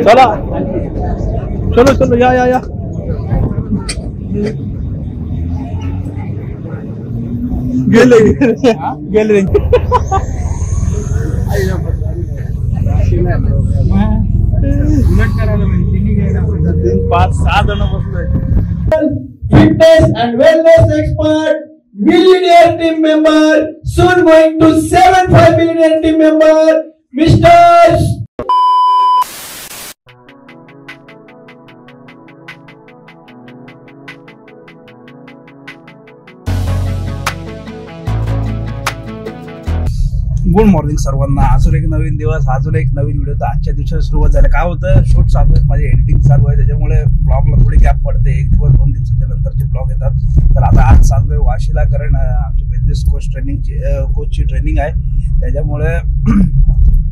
चला चलो चलो या गेले गेले 5-6 जण बसलोय. Fitness and wellness expert, millionaire team member, soon going to 7-5 millionaire team member, Mr. Good morning सर्वांना. अजून एक नवीन दिवस, अजून एक नवीन व्हिडिओ. तर आजच्या दिवसाची सुरुवात झाली. काय होतं, शूट चालू आहे, माझी एडिटिंग चालू आहे, त्याच्यामुळे ब्लॉगला थोडी गॅप पडते. 1 दिवस 2 दिवसाच्या नंतरचे ब्लॉग येतात. तर आता आज चालू आहे वाशीला, कारण आमची बिझनेस कोचची ट्रेनिंग आहे, त्याच्यामुळे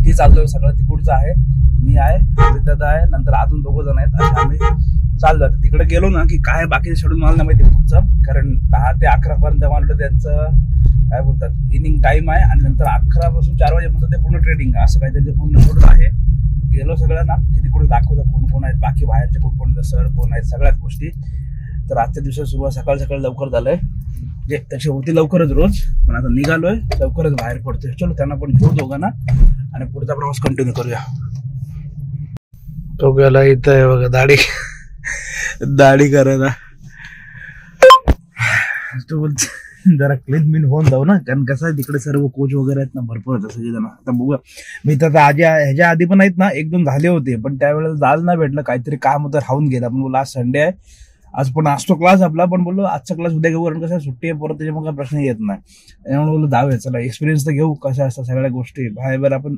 ती चालू आहे. सगळं तिकडचं आहे. मी आहे, विद्याता आहे, नंतर अजून 2 जण आहेत. असे आम्ही चालू जातो. तिकडे गेलो ना की काय बाकी शेड्यूल मला नाही माहिती पुढचं, कारण 10 ते 11 पर्यंत मानलं त्यांचं काय बोलतात इनिंग टाइम आहे, आणि नंतर 11 पासून 4 वाजेपर्यंत ते पूर्ण ट्रेडिंग आहे. असं काहीतरी पूर्ण शेड्यूल आहे. गेलो सगळ्यांना की तिकडे दाखवतं कोण कोण आहेत, बाकी बाहेरचे कोण कोण सर कोण आहेत, सगळ्याच गोष्टी. तर आजच्या दिवसात सुरुवात सकाळ सकाळी लवकर झालंय, जे तशी होती लवकरच रोज, पण आता निघालोय लवकरच बाहेर पडतोय. चलो त्यांना पण घेऊ दोघांना आणि पुढचा प्रवास कंटिन्यू करूया. तो गेला इथं आहे बघा, दाढी करायला. तो बोलतो जरा क्लीन होऊन जाऊ ना, कारण कसं आहे तिकडे सर्व कोच वगैरे आहेत ना, भरपूर आहेत सगळे जण. आता बघूया, मी तर ह्याच्या आधी पण आहेत ना, 1-2 झाले होते, पण त्यावेळेला जायला नाही भेटलं, काहीतरी काम होतं, राहून गेला. पण बोला आज संडे आहे, आज पण असतो क्लास आपला, पण बोललो आजचा क्लास उद्या घेऊ, कारण कसं सुट्टी आहे परत, त्याच्यामुळे काही प्रश्न येत नाही. त्यामुळे बोललो जाऊया, चला एक्सपिरियन्स तर घेऊ कशा असतात सगळ्या गोष्टी. बाहेर आपण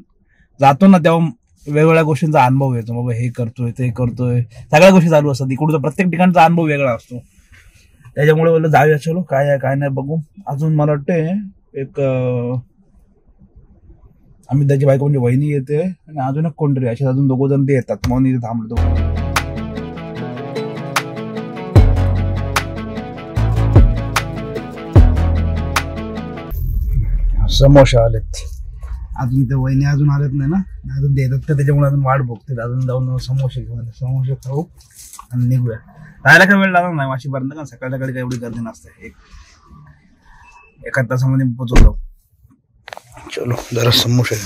जातो ना तेव्हा वेगवेगळ्या गोष्टींचा अनुभव येतो. बाबा हे करतोय ते करतोय, सगळ्या गोष्टी चालू असतात. इकडचा प्रत्येक ठिकाणचा अनुभव वेगळा असतो, त्याच्यामुळे बोललं जाऊया. चलो काय आहे काय नाही बघू. अजून मला वाटतंय एक आम्ही त्याची बायको म्हणजे वहिनी येते, आणि अजून एक कोणतरी असे अजून 2 जण ते येतात. म्हणून इथे थांबलो. समोसे आलेत, अजून ते वहिनी अजून आलेत नाही ना, अजून ते येतात, त्याच्यामुळे अजून वाट बघते. अजून जाऊन समोसे घेऊन समोसे खाऊ आणि निघूया. राहायला काही वेळ लागणार नाही वाशीपर्यंत, कारण सकाळ सकाळी काही एवढी गर्दी नसते. 1 तासामध्ये पोहोचवतो. चलो जरा समोसे.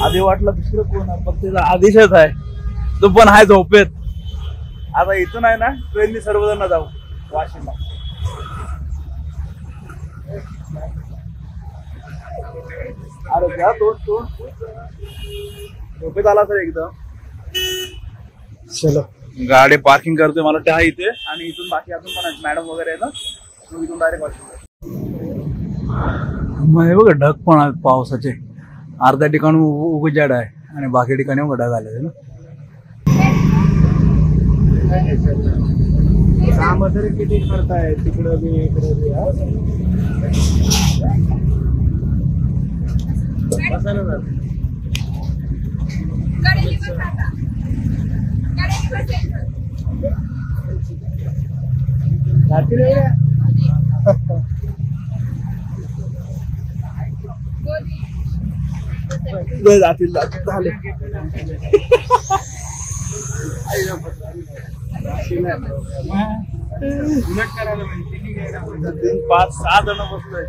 आधी वाटलं दुसरं कोण आहे, पण त्याचा आदेशच आहे, तो पण आहे झोपेत. आता इथून आहे ना ट्रेननी सर्वजण जाऊ वाशीला. अरे घ्या तो झोपेत आला सर एकदम. चलो गाडी पार्किंग करतोय, मला त्या इथे, आणि इथून बाकी अजून पण मॅडम वगैरे आहे ना, इथून डायरेक्ट वाशीला. मग बघा ढग पण आहेत पावसाचे, अर्ध्या ठिकाणी उघड आहे आणि बाकी ठिकाणी ढग आले ना. काम तरी किती करताय तिकडं बी इकडं बी. जातील झाले. उलट करायला 5-6 जण बसलोय.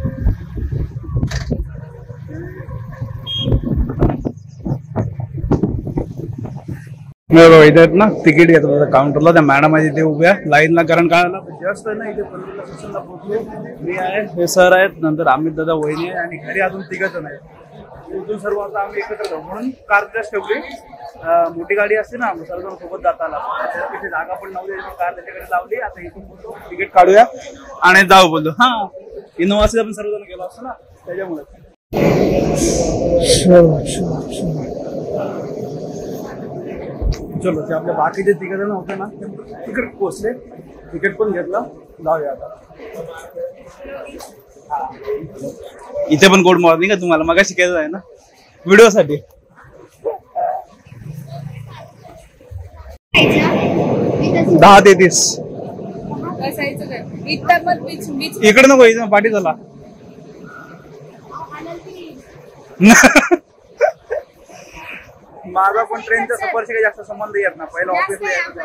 इथे ना तिकीट घेतो काउंटरला, त्या मॅडम आहे तिथे उभ्या लाईनला, कारण काय जस्ट आहे ना इथे पनवेलला स्टेशनला पोहोचलो. मी आहे, हे सर आहेत, नंतर अमित दादा वहिनी आहे, आणि घरी अजून 3 जण आहेत. इथून सर्व आता आम्ही एकत्र जाऊ म्हणून कार तिथेच ठेवली. मोठी गाडी असते ना सर्वजण सोबत जाता आला, तिथे जागा पण नव्हती, कार त्याच्याकडे लावली. आता इथून तिकीट काढूया आणि जाऊ बोललो. हा इनोव्हाचे आपण सर्वजण गेलो असतो ना त्याच्यामुळे. चलो ते आपल्या बाकीचे तिकीट होते ना तिकीट पोचले, तिकीट पण घेतलं. जाऊया आता. इथे पण गुड मॉर्निंग आहे तुम्हाला, मग शिकायचं आहे ना व्हिडिओ साठी. दहा 33 इकडे नको, इथं पाठी झाला. माझा पण ट्रेनच्या सफरशी काही जास्त संबंध येत ना. पहिला ऑफिसला यायचं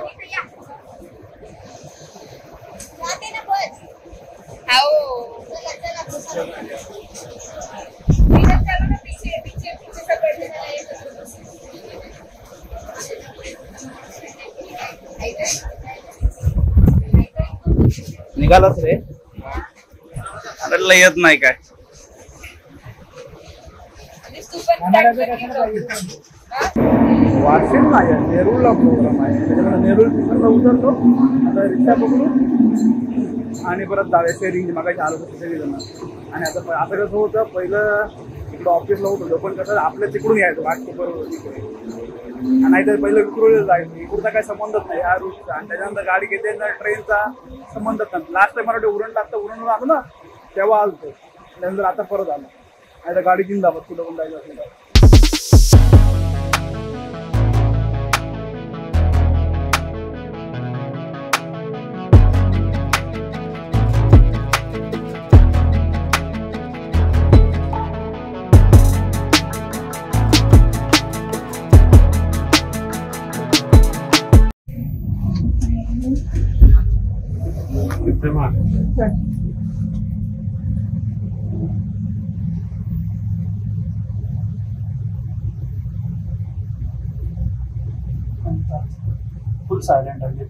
निघालाच रे, येत नाही काय. वाशिम नाही आहे, नेरूळला प्रोग्राम आहे. त्याच्यामुळे नेरूळ स्टेशनला उतरतो, आता रिक्षा पकडून आणि परत जाऊया शेअरिंग. मागायची आलो सगळी जण. आणि आता कसं होतं, पहिलं इकडं ऑफिसला होत होतं, पण कसं आपल्या तिकडून यायचं वाटतं बरोबर. नाहीतर पहिलं विक्रोळीला जायचं, इकडचा काही संबंधच नाही ह्या रूटचा. आणि त्याच्यानंतर गाडी घेते ना ट्रेनचा संबंधच नाही. लास्ट टाइम मला उरण लागतं, उरण आलो ना तेव्हा आलतो, त्यानंतर आता परत आलो. नाही तर गाडी जिंदाबाद कुठं पण जायचं असेल तर. फुल सायलेंट आहे.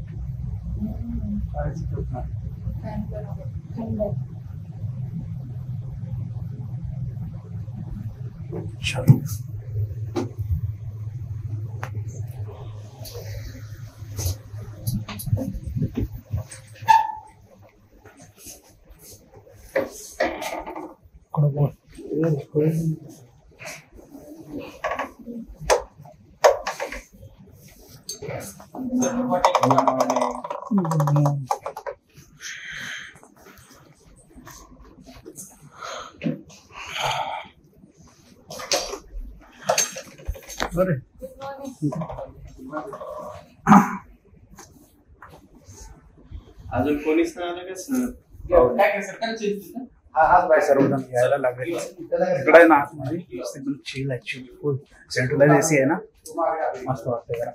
अजून कोणीच नाही आलं का सर? सर्वजण यायला लागले. इकडे ना एकदम चिल आहे, चिल फुल सेंट्रलाइज एसी आहे ना, मस्त वाटतं जरा.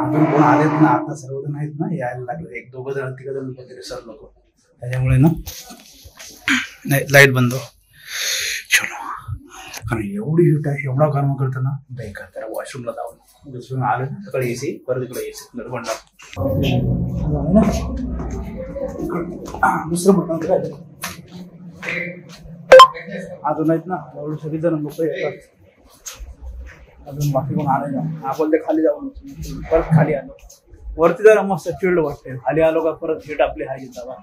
अजून कोण आलेत ना, आता सर्वजण आहेत ना यायला लागले. एक दोघं जण तिघ जण वगैरे सर लोक, त्याच्यामुळे ना नाही लाईट बंद. चलो, कारण एवढी हिट आहे, एवढा काम करतं ना बेकार. त्याला वॉशरूमला जाऊन दुसरं आलं ना सकाळी एसी, परत इकडे एसी नरबंडा दुसरं म्हटलं काय अजून आहेत ना. एवढे सगळी जण लोक येतात, अजून बाकी कोण आले ना. आपण ते खाली जाऊन परत खाली आलो. वरती जरा मस्त चिल्ड वाटते, खाली आलो का परत हिट आपली हाय जावा.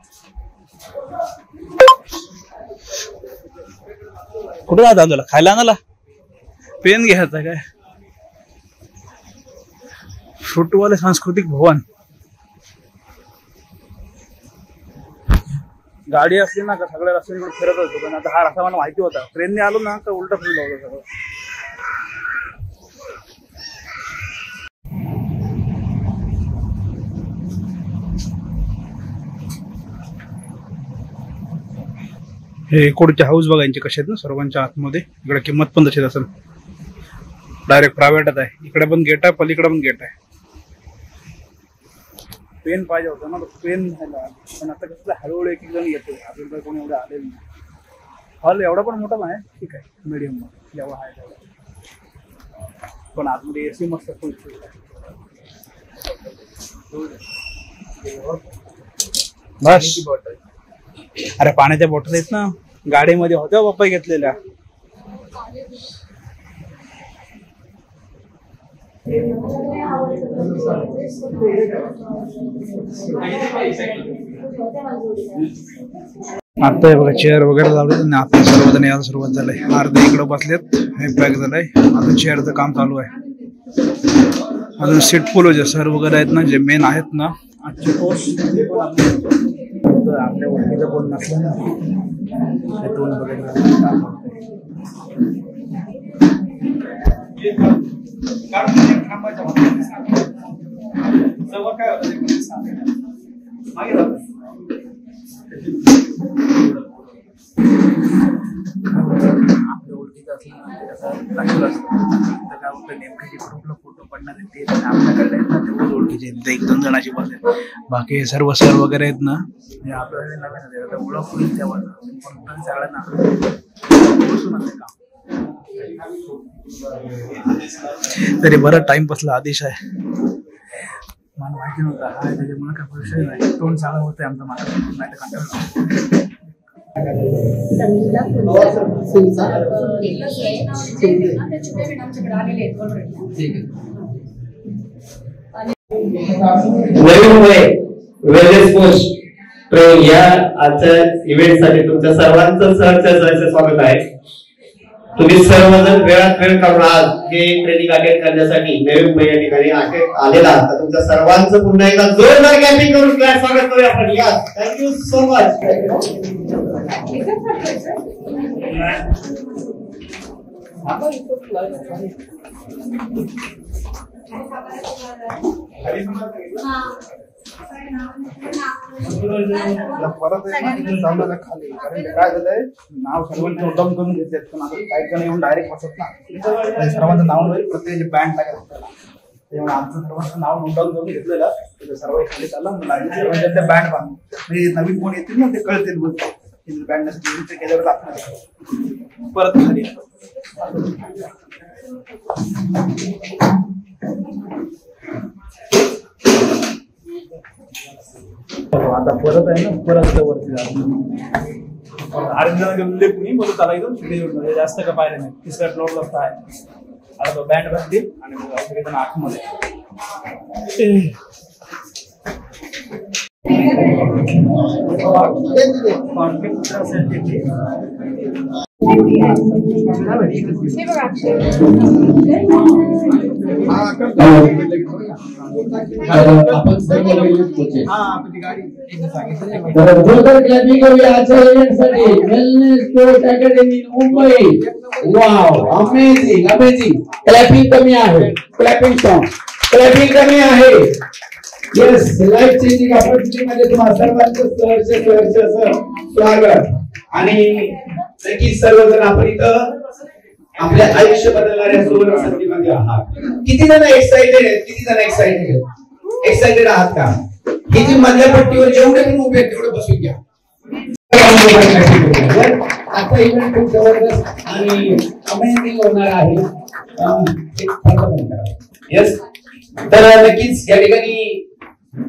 कुठं जाता तुला खायला आणायला? पेन घ्यायचा काय? फ्रूटवाले सांस्कृतिक भवन. गाडी असली ना का सगळ्या रस्त्याने फिरत होतो, पण आता हा रस्ता मला माहिती होता. ट्रेनने आलो ना तर उलट फिरलो होतो सगळं. हे कोडचे हाऊस बघायचे कसे आहेत ना सर्वांच्या आतमध्ये. इकडे किंमत पण तशीच असेल. डायरेक्ट प्रायव्हेटच आहे. इकडे पण गेट आहे, पलीकडे पण गेट आहे. पेन पाहिजे होता ना, पेन झाला. पण आता कसं हळूहळू एक जण येतो, अजून काही कोणी एवढं आलेलं नाही. हॉल एवढा पण मोठा नाही, ठीक आहे, मीडियम जेव्हा आहे तेवढा. पण आतमध्ये एसी मस्त फुल बस. अरे पाण्याच्या बॉटल आहेत ना, गाडीमध्ये होत्या पप्पा घेतलेल्या. आता हे बघा चेअर वगैरे लावले आणि आता सर्वजण यायला सुरुवात झालंय. अर्धे इकडे बसलेत, हे पॅक झालंय. अजून चेअरचं काम चालू आहे. अजून सीट फुल होते. सर वगैरे आहेत ना, जे मेन आहेत ना आजचे पोस्ट, आपल्या ओळखीचं कोण नसलं ना हे दोन वगैरे आपल्या ओळखीचं असलं काय होतं नेमकं जे ग्रुपला फोटो पडणार आहे ते आपल्याकडे आहेत ना तेवढंच ओळखीचे आहेत. एक दोन जणांची बस आहे. बाकी सर्व सर वगैरे आहेत ना हे आपल्याकडे नवीन ओळख होईल तेव्हा पण सगळ्यांना तरी बरं टाइम बसला. आदेश आहे मला माहिती नव्हता हा त्याच्यामुळे काय विषय नाही. तोंड चांगला होतंय आमचं मला नाही तर कंटाळा. नवीन मुंबई वेलनेस कोच ट्रेन या आजच्या इव्हेंट साठी तुमच्या सर्वांचं सहर्ष स्वागत आहे. तुम्ही सर्वजण वेळात वेळ काढून आज हे ट्रेनिंग अटेंड करण्यासाठी नवी मुंबई या ठिकाणी आलेला आहात. तुमच्या सर्वांचं पुन्हा एकदा जोरदार क्लॅपिंग करून स्वागत करूया आपण. या थँक्यू सो मच. परत खाली कारण काय झालंय नाव सर्वांनी नोट डाऊन करून घेतलेत पण आता काही जण येऊन डायरेक्ट बसत ना सर्वांचं नाव नाही प्रत्येकाची बँड टाकायचं त्यामुळे आमचं सर्वांचं नाव नोट डाऊन करून घेतलेलं सर्व खाली चाललं सर्वांच्या बँड बांधून म्हणजे नवीन कोण येतील ना ते कळतील बँड नसतील केल्यावर लागणार परत खाली. आता परत आहे ना परत वरती लिफ्ट मी बोलतो त्याला एकदम जास्त का पाहिजे नाही. तिसऱ्या फ्लोअरला आहे. आता तो बँड बांधली आणि आतमध्ये Mumbai. Wow amazing amazing. Clapping कमी आहे. क्लॅपिंग सॉन्ग क्लॅपिंग कमी आहे. येस लाईफ चेंजिंग ऑपॉर्च्युनिटी मध्ये तुम्हा सर्वांचं स्वागत. आणि नक्कीच सर्वजण आपण इथं आपल्या आयुष्य बदलणाऱ्या सुवर्ण संधीमध्ये आहात. किती जण एक्साइटेड आहेत? किती जण एक्साइटेड आहात का? ही जी मधल्या पट्टीवर जेवढे पण उभे आहेत तेवढे बसून घ्या. आता इव्हेंट खूप जबरदस्त आणि अमेझिंग होणार आहे. येस तर नक्कीच या ठिकाणी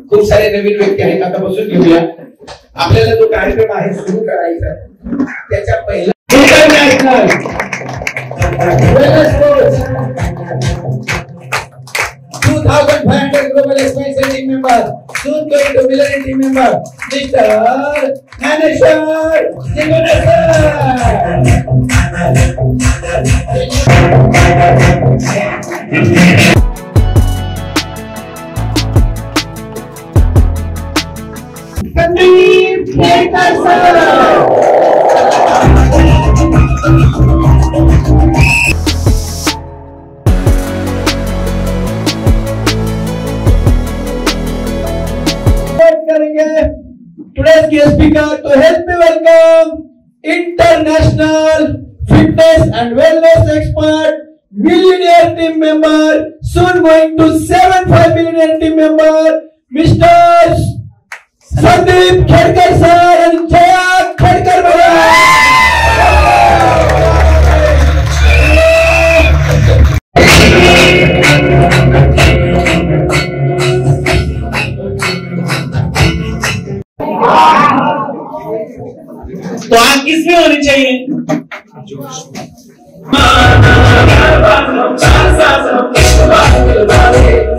खूप सारे नवीन व्यक्ती आहेत. आता बसून घेऊया. आपल्याला जो कार्यक्रम आहे सुरू करायचा त्याच्या पहिला 2,500 global expansion team member, soon going to millennium team member, Mr. Naneshwar Sandeep Khedkar sir. Today's guest speaker to help me welcome international fitness and wellness expert, millionaire team member, soon going to 7.5 millionaire team member, Mr. Sandeep Khedkar sir and Jaya Khedkar bhaiya. तो आग किसमें होनी चाहिए?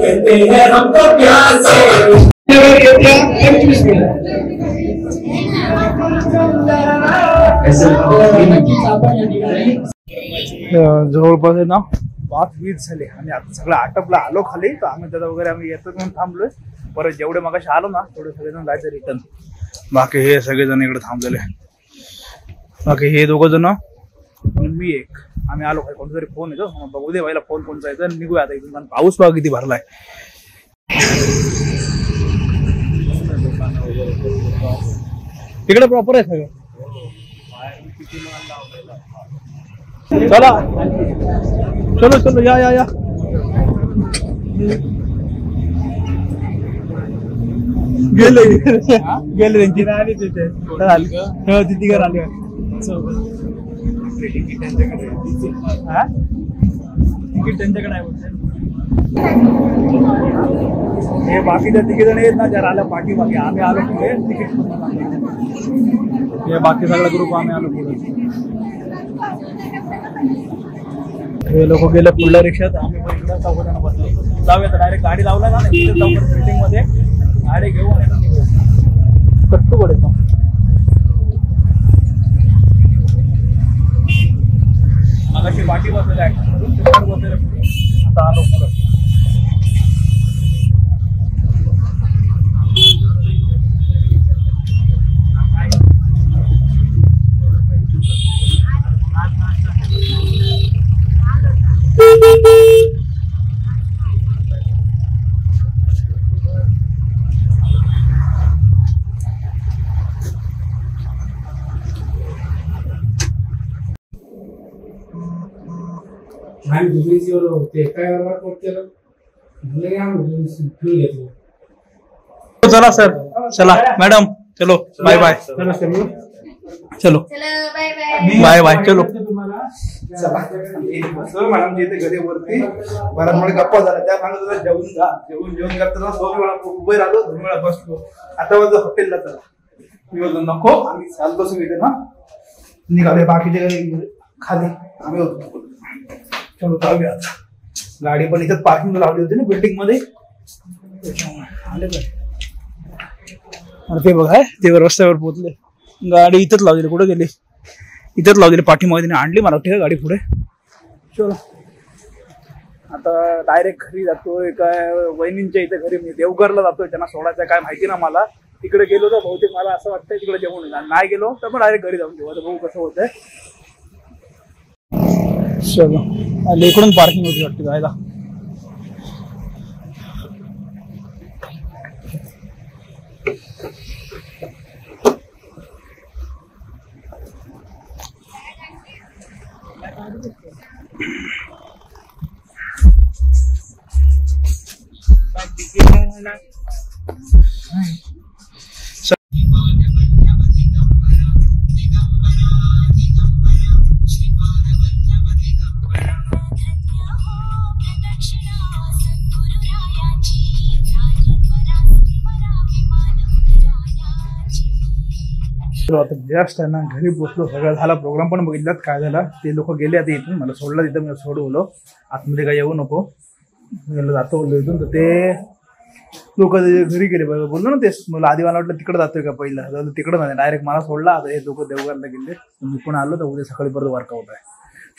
कहते हैं हमको प्यार से जवळपास आहे ना 5:20 झाले आणि आता सगळं आटपलं. आलो खाली तर आम्ही दादा वगैरे आम्ही येतो म्हणून थांबलोय. परत जेवढे मगाशी आलो ना तेवढे सगळेजण जायचं रिटर्न. बाकी हे सगळेजण इकडे थांबलेले. बाकी हे दोघं जण मी एक आम्ही आलो. कोणतरी फोन येतो बघू दे व्हायला फोन कोणचा येतो. निघूया आता इथून. पाऊस बघा किती भरलाय. तिकडे प्रॉपर आहे सगळं. चला चलो चलो या या या गेले गेले त्यांची राणी तिथे तिथे घर आली. तिकीट त्यांच्याकडे आहे बोलते. हे बाकीच्या तिकीट येत ना जर आल्या पाठी बाकी आम्ही आलो पुढे तिकीट. हे बाकी सगळा ग्रुप आम्ही आलो पुढे. हे लोक गेले पुढल्या रिक्षात. आम्ही पण इकडे चौघांना बसलो. जाऊया डायरेक्ट गाडी लावला ना तिथे जाऊ बिल्डिंग मध्ये गाडी घेऊन कट्टू पडेल. मगाशी पाठी बसलेला बसलेला आता आलो पुढे. चला सर चला मॅडम चलो बाय बाय. चलो बाय बाय चलो. मॅडम इथे घरी वरती मला थोडे गप्पा झाल्या. त्या मागे जेवून जा. जेवण करताना 2 वेळा उभे राहिलो 2 वेळा बसलो. आता माझं हॉटेलला चला. मी बोलतो नको आम्ही चालतो इथे ना. निघाले बाकीचे खाली आम्ही होतो. चलो जाऊया आता. गाडी पण इथं पार्किंग लावली होती ना बिल्डिंग मध्ये. आले काय ते बघा ते रस्त्यावर पोहोचले. गाडी इथंच लावलेली. कुठे गेली? इथंच लावलेली पाठीमध्ये तिने आणली मला वाटते गाडी पुढे. चलो आता डायरेक्ट घरी जातोय. काय वहिनींच्या इथे घरी मी देवघरला जातोय. त्यांना सोडायचं काय माहिती ना मला. तिकडे गेलो तर बहुतेक मला असं वाटतंय तिकडे जेवण नाही गेलो तर मग डायरेक्ट घरी जाऊन जेव्हा बघू कसं होतंय. चलो इकडून पार्किंग होती वाटते जायला. आता जस्ट आहे ना घरी पोचलो. सगळं झाला. प्रोग्राम पण बघितलात काय झाला. ते लोक गेले आता इथून. मला सोडलं तिथं. मी सोडवलो आतमध्ये काय येऊ नको गेलो जातो बोललो इथून. तर ते लोक घरी गेले बोललो ना. ते मला आधी मला वाटलं तिकडे जातोय का पहिलं. तिकडं नाही डायरेक्ट मला सोडला. आता हे लोक देवघरला गेले. मी पण आलो तर उद्या सकाळी परत वर्कआउट आहे.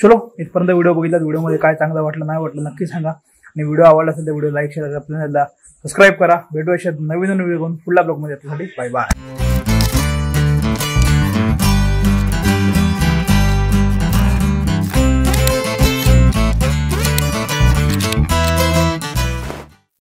चलो इथपर्यंत व्हिडिओ बघितला. व्हिडिओमध्ये काय चांगलं वाटलं नाही वाटलं नक्की सांगा. आणि व्हिडिओ आवडला असेल तर व्हिडिओ लाईक शेअर करा. सबस्क्राईब करा. भेटूया नवीन व्हिडिओ घेऊन पुढल्या ब्लॉगमध्ये. याच्यासाठी बाय बाय.